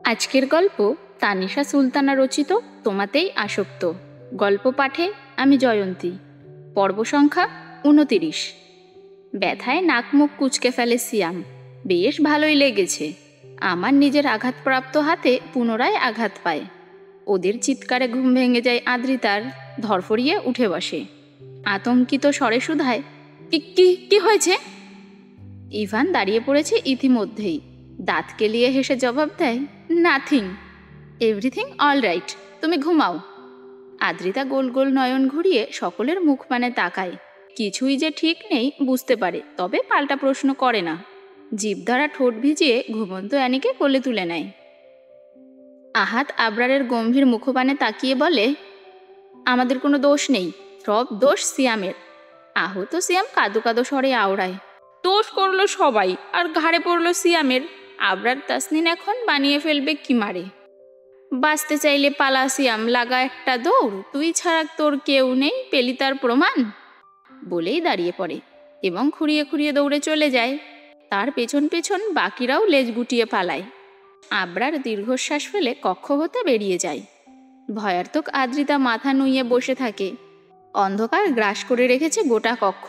আজকের গল্প তানিশা সুলতানা রচিত তোমাতেই আসক্ত। গল্প পাঠে আমি জয়ন্তী। পর্ব সংখ্যা 29। ব্যথায় নাক মুখ কুঁচকে ফেলে সিয়াম। বেশ ভালোই লেগেছে। আমার নিজের আঘাতপ্রাপ্ত হাতে পুনরায় আঘাত পায়। ওদের চিৎকারে ঘুম ভেঙে যায় আদ্রিতার। ধরফরিয়ে উঠে বসে। আতঙ্কিত স্বরে শুধায়, কি কি কি হয়েছে? ইভান দাঁড়িয়ে পড়েছে ইতিমধ্যেই। দাঁত কেলিয়ে হেসে জবাব দেয়, নাথিং, এভরিথিং অল রাইট, তুমি ঘুমাও। আদ্রিতা গোল গোল নয়ন ঘুরিয়ে সকলের মুখ পানে তাকায়। কিছুই যে ঠিক নেই বুঝতে পারে, তবে পাল্টা প্রশ্ন করে না। জিভ দ্বারা ঠোঁট ভিজিয়ে ঘুমন্ত অ্যানিকে কোলে তুলে নেয়। আহাত আবরারের গম্ভীর মুখপানে তাকিয়ে বলে, আমাদের কোনো দোষ নেই, সব দোষ সিয়ামের। আহত সিয়াম কাঁদো কাঁদো স্বরে আওড়ায়, দোষ করলো সবাই আর ঘাড়ে পড়লো সিয়ামের। আবরার তাসনিন এখন বানিয়ে ফেলবে কি মারে। বাঁচতে চাইলে পালা সিয়াম, লাগা একটা দৌড়, তুই ছাড়া তোর কেউ নেই, পেলি তার প্রমাণ। বলেই দাঁড়িয়ে পড়ে এবং খুঁড়িয়ে খুঁড়িয়ে দৌড়ে চলে যায়। তার পেছন পেছন বাকিরাও লেজ গুটিয়ে পালায়। আবরার দীর্ঘশ্বাস ফেলে কক্ষ হতে বেরিয়ে যায়। ভয়ার্থক আদ্রিতা মাথা নুইয়ে বসে থাকে। অন্ধকার গ্রাস করে রেখেছে গোটা কক্ষ।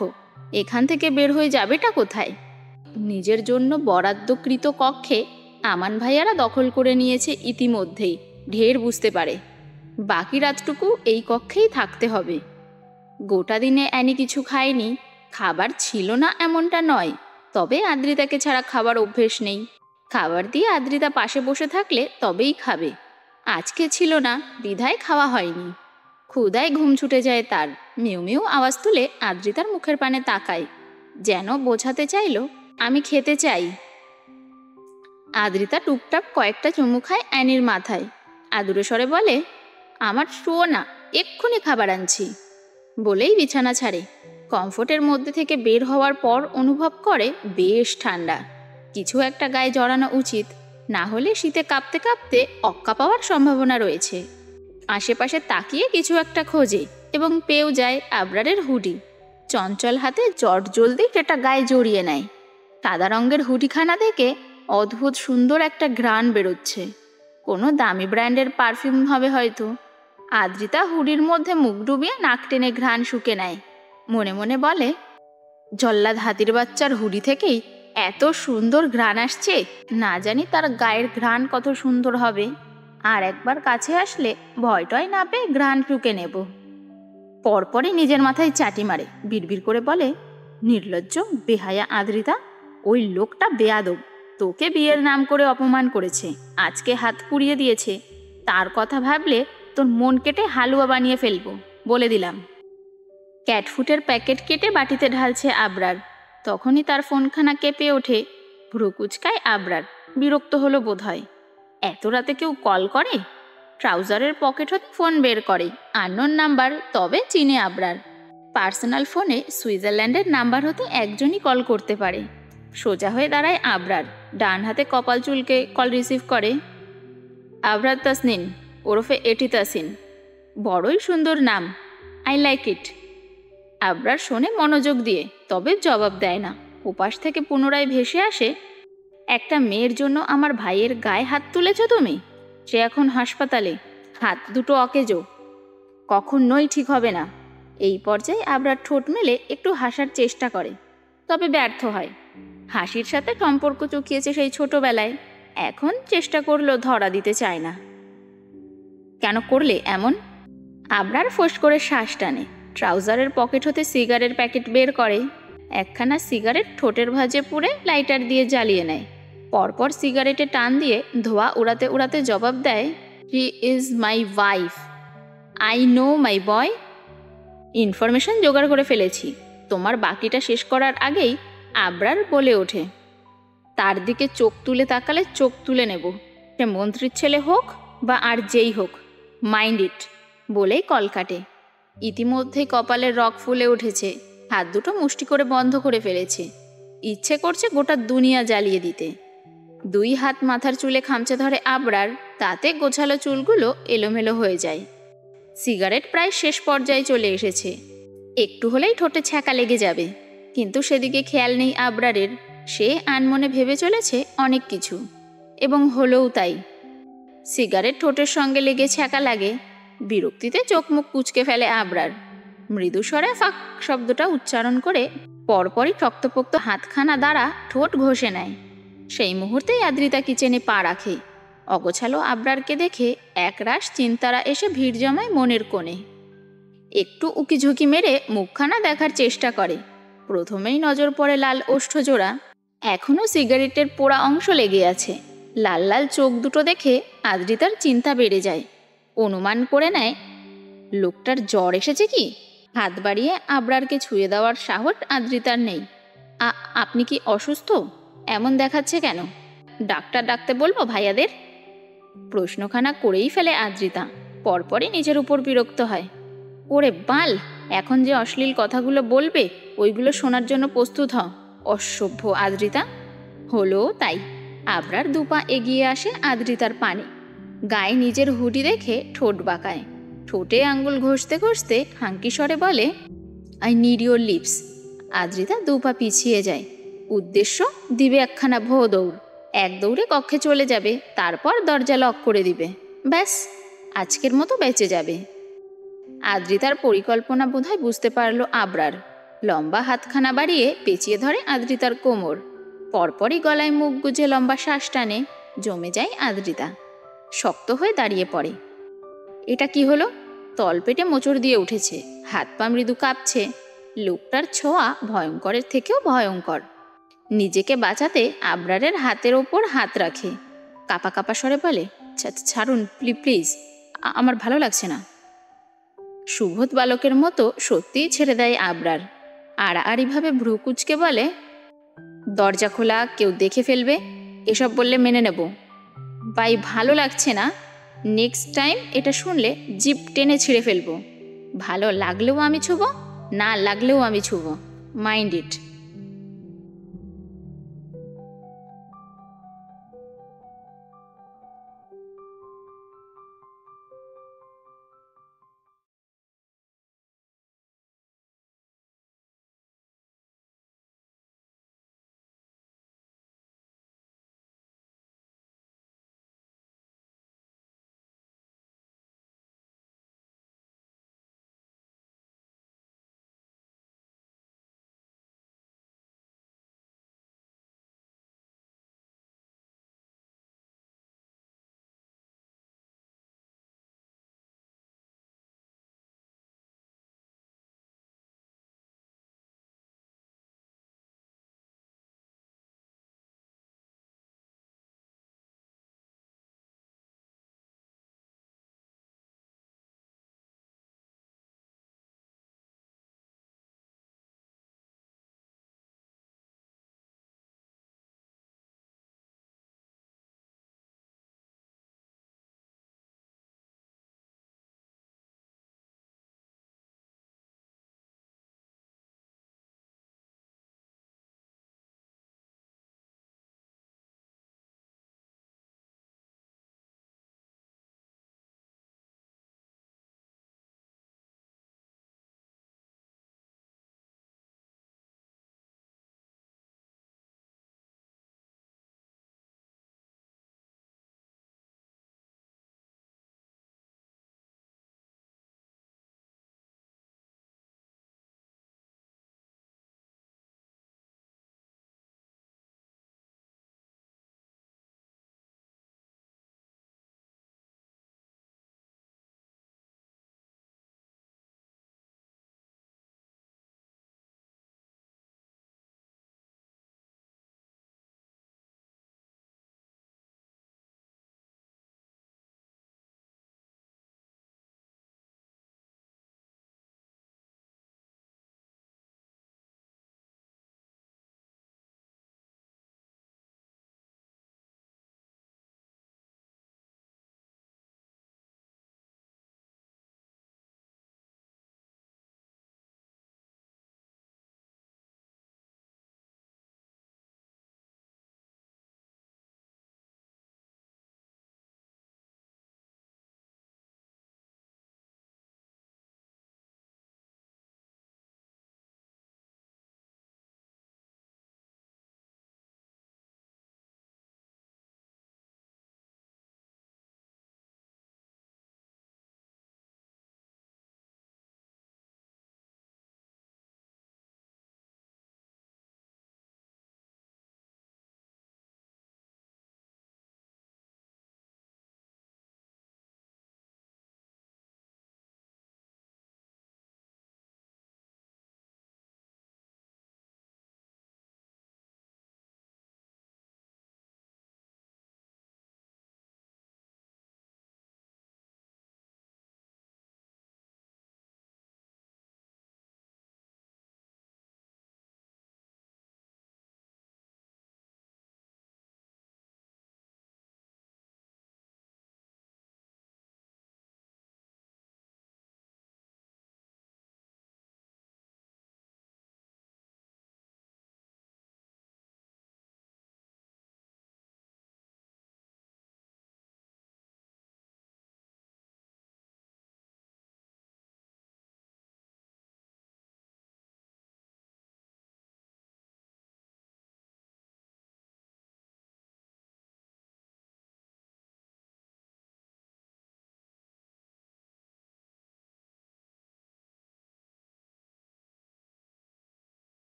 এখান থেকে বের হয়ে যাবেটা কোথায়? নিজের জন্য বরাদ্দকৃত কক্ষে আমান ভাইয়ারা দখল করে নিয়েছে ইতিমধ্যেই, ঢের বুঝতে পারে। বাকি রাতটুকু এই কক্ষেই থাকতে হবে। গোটা দিনে অ্যানি কিছু খায়নি। খাবার ছিল না এমনটা নয়, তবে আদ্রিতাকে ছাড়া খাবার অভ্যেস নেই। খাবার দিয়ে আদ্রিতা পাশে বসে থাকলে তবেই খাবে। আজকে ছিল না, বিধায় খাওয়া হয়নি। ক্ষুধায় ঘুম ছুটে যায় তার। মিউ মিউ আওয়াজ তুলে আদ্রিতার মুখের পানে তাকায়, যেন বোঝাতে চাইল, আমি খেতে চাই। আদ্রিতা টুকটাক কয়েকটা চুমু খায় অ্যানির মাথায়। আদুরে স্বরে বলে, আমার শুয়ো না, এক্ষুনি খাবার আনছি। বলেই বিছানা ছাড়ে। কমফোর্টের মধ্যে থেকে বের হওয়ার পর অনুভব করে বেশ ঠান্ডা। কিছু একটা গায়ে জড়ানো উচিত, না হলে শীতে কাঁপতে কাঁপতে অক্কা পাওয়ার সম্ভাবনা রয়েছে। আশেপাশে তাকিয়ে কিছু একটা খোঁজে এবং পেয়েও যায় আবরারের হুডি। চঞ্চল হাতে চট জলদি সেটা গায়ে জড়িয়ে নেয়। সাদা রঙের হুডিখানা থেকে অদ্ভুত সুন্দর একটা ঘ্রাণ বেরোচ্ছে। কোনো দামি ব্র্যান্ডের পারফিউম হবে হয়তো। আদ্রিতা হুডির মধ্যে মুখ ডুবিয়ে নাক টেনে ঘ্রাণ শুকে নেয়। মনে মনে বলে, জল্লাদ হাতির বাচ্চার হুডি থেকেই এত সুন্দর ঘ্রাণ আসছে, না জানি তার গায়ের ঘ্রাণ কত সুন্দর হবে। আর একবার কাছে আসলে ভয়টয় না পেয়ে ঘ্রাণ শুকে নেব। পরপরই নিজের মাথায় চাটি মারে, বিড়বিড় করে বলে, নির্লজ্জ বেহায়া আদ্রিতা, ওই লোকটা বেয়াদব। তোকে বিয়ের নাম করে অপমান করেছে, আজকে হাত পুড়িয়ে দিয়েছে। তার কথা ভাবলে তোর মন কেটে হালুয়া বানিয়ে ফেলবো, বলে দিলাম। ক্যাটফুটের প্যাকেট কেটে বাটিতে ঢালছে আবরার। তখনই তার ফোনখানা কেঁপে ওঠে। ভ্রু কুচকায় আবরার। বিরক্ত হলো বোধহয়। এত রাতে কেউ কল করে? ট্রাউজারের পকেট হতে ফোন বের করে। আননোন নাম্বার, তবে চিনে আবরার। পার্সোনাল ফোনে সুইজারল্যান্ডের নাম্বার হতে একজনই কল করতে পারে। সোজা হয়ে দাঁড়ায় আবরার। ডান হাতে কপাল চুলকে কল রিসিভ করে। আবরার তাসনিন, ওরফে এটি তাসিন। বড়ই সুন্দর নাম, আই লাইক ইট। আবরার শোনে মনোযোগ দিয়ে, তবে জবাব দেয় না। ওপাশ থেকে পুনরায় ভেসে আসে, একটা মেয়ের জন্য আমার ভাইয়ের গায়ে হাত তুলেছ তুমি? সে এখন হাসপাতালে, হাত দুটো অকেজো, কখনোই ঠিক হবে না। এই পর্যায়ে আবরার ঠোঁট মেলে একটু হাসার চেষ্টা করে, তবে ব্যর্থ হয়। হাসির সাথে সম্পর্ক চুকিয়েছে সেই ছোটবেলায়, এখন চেষ্টা করলেও ধরা দিতে চায় না। কেন করলে এমন? আবরার ফোঁস করে শ্বাস টানে। ট্রাউজারের পকেট হতে সিগারের প্যাকেট বের করে। একখানা সিগারেট ঠোঁটের ভাঁজে পুড়ে লাইটার দিয়ে জ্বালিয়ে নেয়। পরপর সিগারেটে টান দিয়ে ধোঁয়া উড়াতে উড়াতে জবাব দেয়, she is my wife, I know my boy. Information জোগাড় করে ফেলেছি। তোমার বাকিটা শেষ করার আগেই আবরার বলে ওঠে, তার দিকে চোখ তুলে তাকালে চোখ তুলে নেব, সে মন্ত্রীর ছেলে হোক বা আর যেই হোক, মাইন্ড ইট। বলেই কল কাটে। ইতিমধ্যেই কপালের রগ ফুলে উঠেছে। হাত দুটো মুষ্টি করে বন্ধ করে ফেলেছে। ইচ্ছে করছে গোটা দুনিয়া জ্বালিয়ে দিতে। দুই হাত মাথার চুলে খামচে ধরে আবরার, তাতে গোছালো চুলগুলো এলোমেলো হয়ে যায়। সিগারেট প্রায় শেষ পর্যায়ে চলে এসেছে। একটু হলেই ঠোঁটে ছ্যাঁকা লেগে যাবে, কিন্তু সেদিকে খেয়াল নেই আবরারের। সে আনমনে ভেবে চলেছে অনেক কিছু, এবং হলোও তাই। সিগারেট ঠোঁটের সঙ্গে লেগে ছ্যাঁকা লাগে। বিরক্তিতে চোখ মুখ কুঁচকে ফেলে আবরার। মৃদু স্বরে ফাঁক শব্দটা উচ্চারণ করে পরপরই শক্তপোক্ত হাতখানা দ্বারা ঠোঁট ঘষে নেয়। সেই মুহূর্তেই আদ্রিতা কিচেনে পা রাখে। অগোছালো আবরারকে দেখে একরাশ চিন্তারা এসে ভিড় জমায় মনের কোণে। একটু উকিঝুঁকি মেরে মুখখানা দেখার চেষ্টা করে। প্রথমেই নজর পড়ে লাল ওষ্ঠজোড়া। এখনও সিগারেটের পোড়া অংশ লেগে আছে। লাল লাল চোখ দুটো দেখে আদ্রিতার চিন্তা বেড়ে যায়। অনুমান করে নেয় লোকটার জ্বর এসেছে কি। হাত বাড়িয়ে আবরারকে ছুঁয়ে দেওয়ার সাহস আদ্রিতার নেই। আপনি কি অসুস্থ? এমন দেখাচ্ছে কেন? ডাক্তার ডাকতে বলবো ভাইয়াদের? প্রশ্নখানা করেই ফেলে আদ্রিতা। পরপরই নিজের উপর বিরক্ত হয়। ওরে বাল, এখন যে অশ্লীল কথাগুলো বলবে ওইগুলো শোনার জন্য প্রস্তুত হ। অসভ্য আদ্রিতা। হলো তাই। আবরার দুপা এগিয়ে আসে আদ্রিতার পানে। গায়ে নিজের হুডি দেখে ঠোঁট বাঁকায়। ঠোঁটে আঙ্গুল ঘষতে ঘষতে হাঙ্কি স্বরে বলে, I need your lips. Adrita দুপা পিছিয়ে যায়। উদ্দেশ্য, দিবে একখানা ভো দৌড়। এক দৌড়ে কক্ষে চলে যাবে, তারপর দরজা লক করে দিবে। ব্যাস, আজকের মতো বেঁচে যাবে। আদ্রিতার পরিকল্পনা বোধহয় বুঝতে পারল আবরার। লম্বা হাতখানা বাড়িয়ে পেঁচিয়ে ধরে আদ্রিতার কোমর। পরপরই গলায় মুখ গুজে লম্বা শ্বাস টানে। জমে যায় আদ্রিতা। শক্ত হয়ে দাঁড়িয়ে পড়ে। এটা কি হলো? তলপেটে মোচড় দিয়ে উঠেছে, হাত পা মৃদু কাঁপছে। লোকটার ছোঁয়া ভয়ঙ্করের থেকেও ভয়ঙ্কর। নিজেকে বাঁচাতে আবরারের হাতের ওপর হাত রাখে। কাপা কাপা স্বরে বলে, ছাড়ুন প্লিজ, আমার ভালো লাগছে না। সুবোধ বালকের মতো সত্যিই ছেড়ে দেয় আবরার। আড়াআড়িভাবে ভ্রু কুঁচকে বলে, দরজা খোলা, কেউ দেখে ফেলবে, এসব বললে মেনে নেব। ভাই ভালো লাগছে না। নেক্সট টাইম এটা শুনলে জিভ টেনে ছিঁড়ে ফেলবো। ভালো লাগলেও আমি ছুবো, না লাগলেও আমি ছুবো। Mind it.